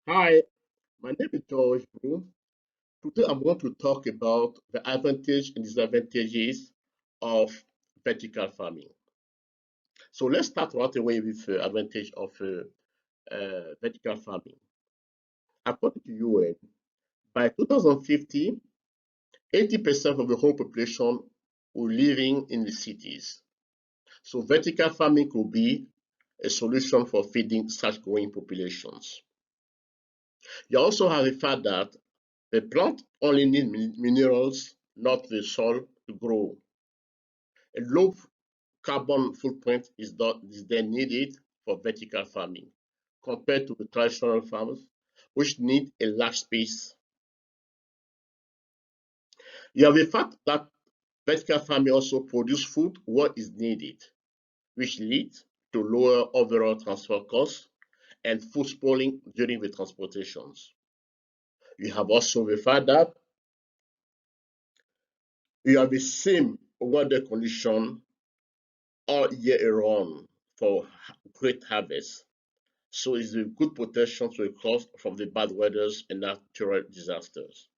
Hi, my name is Brou. Today I'm going to talk about the advantage and disadvantages of vertical farming. So let's start right away with the advantage of vertical farming. According to UN, by 2050, 80% of the whole population will living in the cities. So vertical farming could be a solution for feeding such growing populations. You also have the fact that the plant only needs minerals, not the soil, to grow. A low carbon footprint is then needed for vertical farming compared to the traditional farmers, which need a large space. You have the fact that vertical farming also produces food what is needed, which leads to lower overall transfer costs and food spoiling during the transportations. You have also the fact that you have the same weather condition all year round for great harvest. So it's a good protection to the crops from the bad weathers and natural disasters.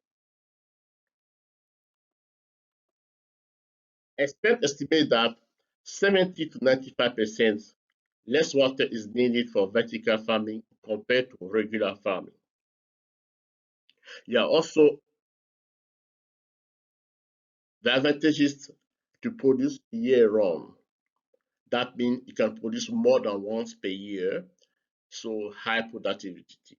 Experts estimate that 70 to 95% less water is needed for vertical farming compared to regular farming. There are also the advantages to produce year round. That means you can produce more than once per year, so high productivity.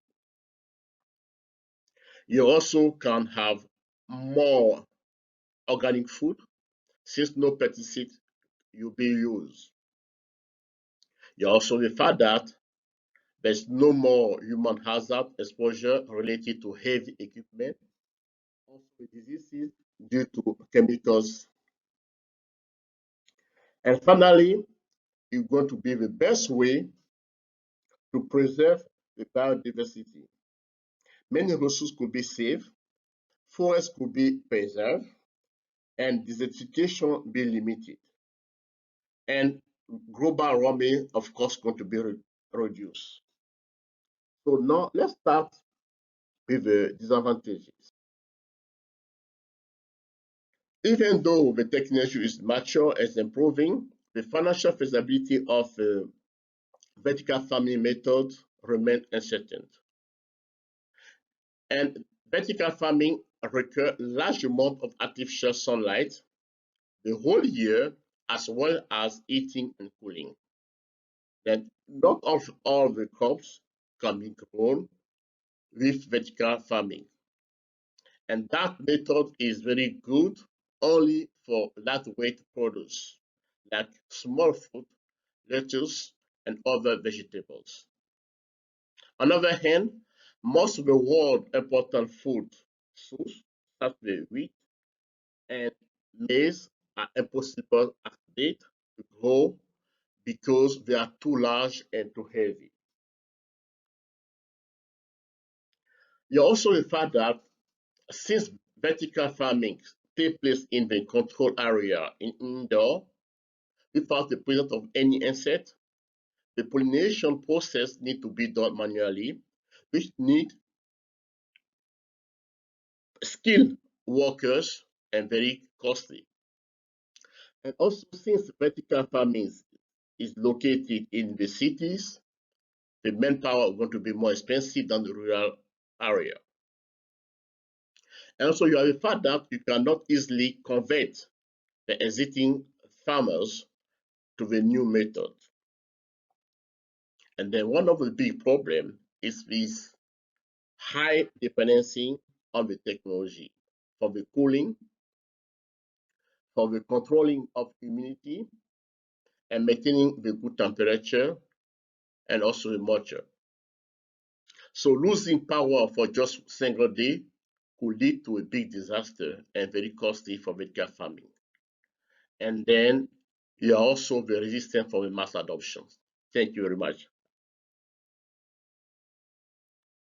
You also can have more organic food since no pesticide will be used. You also the fact that there's no more human hazard exposure related to heavy equipment, also diseases due to chemicals. And finally, it's going to be the best way to preserve the biodiversity. Many resources could be saved, forests could be preserved, and desertification be limited. And global warming, of course, going to be reduced. So now let's start with the disadvantages. Even though the technology is mature and improving, the financial feasibility of vertical farming methods remain uncertain. And vertical farming requires large amount of artificial sunlight the whole year, as well as heating and cooling. Then not all the crops can be grown with vertical farming. And that method is very good only for lightweight produce like small fruit, lettuce, and other vegetables. On the other hand, most of the world's important food sources, such as wheat and maize, are impossible at date to grow because they are too large and too heavy. You also the fact that since vertical farming takes place in the controlled area in indoor without the presence of any insect, the pollination process needs to be done manually, which need skilled workers and very costly. And also, since vertical farming is located in the cities, the manpower is going to be more expensive than the rural area. And also, you have the fact that you cannot easily convert the existing farmers to the new method. And then one of the big problems is this high dependency on the technology for the cooling, for the controlling of humidity, and maintaining the good temperature, and also the moisture. So losing power for just a single day could lead to a big disaster and very costly for vertical farming. And then you are also very resistant for the mass adoption. Thank you very much.